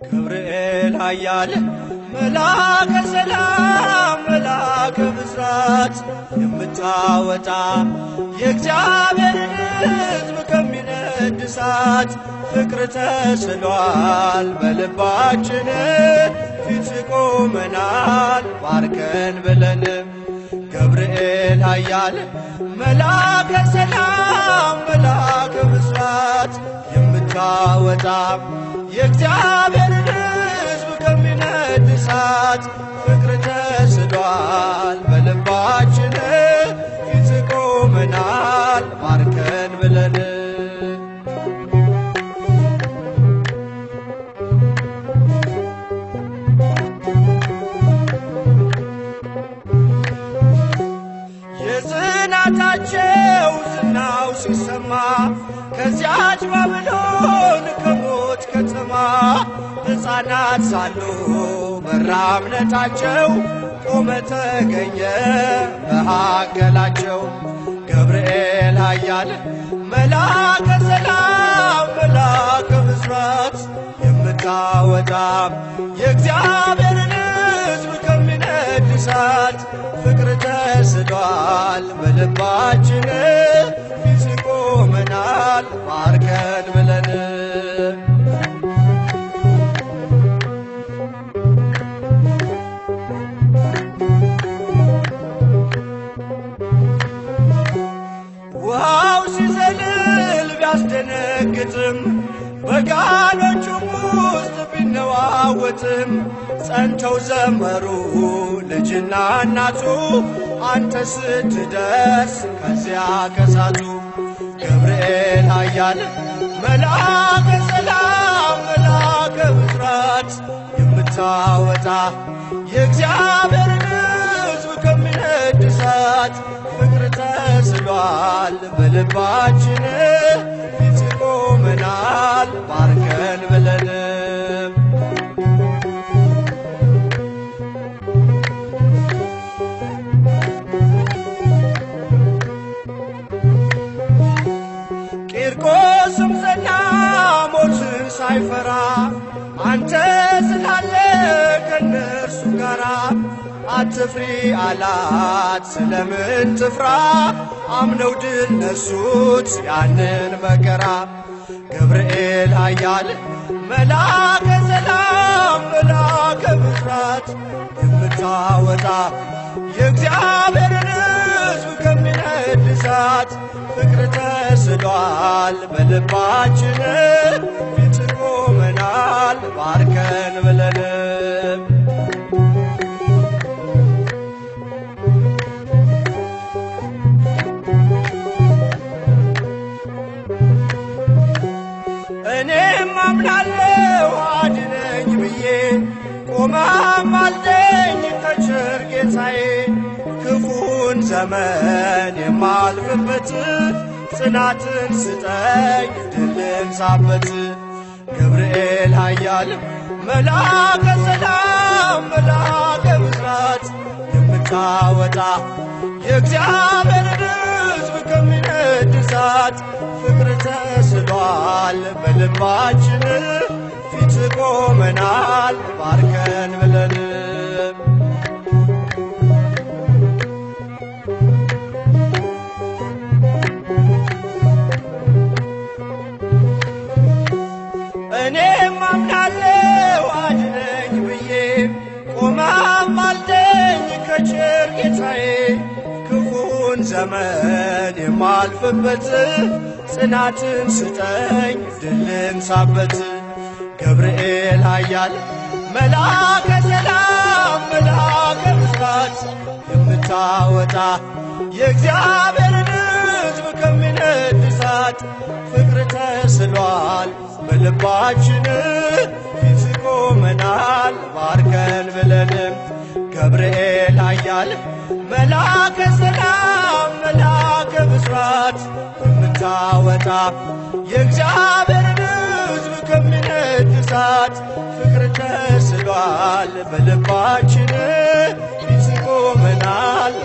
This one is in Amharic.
ገብርኤል ኃያል መልአከ ሰላም መልአከ ብስራት የምታወጣ የእግዚአብሔርን ሕዝብ ከሚነድ እሳት ፍቅር ተስሏል በልባችን ፊት ቆመናል ባርከን ብለን። ገብርኤል ኃያል መልአከ ሰላም መልአከ ብስራት የምታወጣ የእግዚአብሔርን ሕዝብ ከሚነድ እሳት ፍቅር ተስሏል በልባችን ፊት ቆመናል ባርከን ብለን። የጽናታቸው ዝናው ሲሰማ ከዚያች ባቢሎን ከሞት ከተማ ሕፃናት ሳሉ በራ እምነታቸው ቆመ ተገኘ መሃከላቸው። ገብርኤል ኃያል መልአከ ሰላም መልአከ ብስራት የምታወጣ የእግዚአብሔርን ሕዝብ ከሚነድ እሳት ፍቅር ተስሏል በልባችን ፊት ቆመናል ባርከን ብለን። ውሃው ሲዘልል ቢያስደነግጥም በጋኖቹም ውስጥ ቢነዋወጥም ጸንተው ዘመሩ ልጅና እናቱ አንተ ስትደርስ ከዚያ ከሳቱ። ገብርኤል ኃያል መልአከ ሰላም መልአከ ብስራት የምታወጣ የእግዚአብሔርን ሕዝብ ከሚነድ እሳት ፍቅር ተስሏል በልባችን ፊት ቆመናል ባርከን ብለን። ቂርቆስም ጸና ሞትን ሳይፈራ አንተ ስላለ ከነርሱ ጋራ። አትፍሪ አላት ስለምን ትፍራ አምነው ድል ነሱት ያንን መከራ። ገብርኤል ኃያል መልአከ ሰላም መልአከ ብስራት የምታወጣ የእግዚአብሔርን ሕዝብ ከሚነድ እሳት ፍቅር ተስሏል በልባችን ፊት ቆመናል ባርከን ብለን። እኔም አምናለሁ አድነኝ ብዬ ቆመ አማልደኝ ከቸር ጌታዬ። ክፉን ዘመን የማልፍበት ጽናትን ስጠኝ ድልን ሳበት። ገብርኤል ኃያል መልአከ ሰላም መልአከ ብስራት የምታወጣ የእግዚአብሔርን ሕዝብ ከሚነድ እሳት ፍቅር ተስሏል በልባችን ፊት ቆመናል ባርከን ብለን። እኔም አምናለሁ አድነኝ ብዬ ቆመ አማልደኝ ከቸር ጌታዬ። ክፉን ዘመን የማልፍበት ጽናትን ስጠኝ ድልን ሳበት። ገብርኤል ኃያል መልአከ ሰላም መልአከ ብስራት የምታወጣ የእግዚአብሔርን ሕዝብ ከሚነድ እሳት በልባችን ፊት ቆመናል ባርከን ብለንም ገብርኤል ኃያል መላከ ሰላም መላከ ብስራት የምታወጣ የእግዚአብሔርን ሕዝብ ከሚነድ እሳት ፍቅር ተስሏል በልባችን ፊት ቆመናል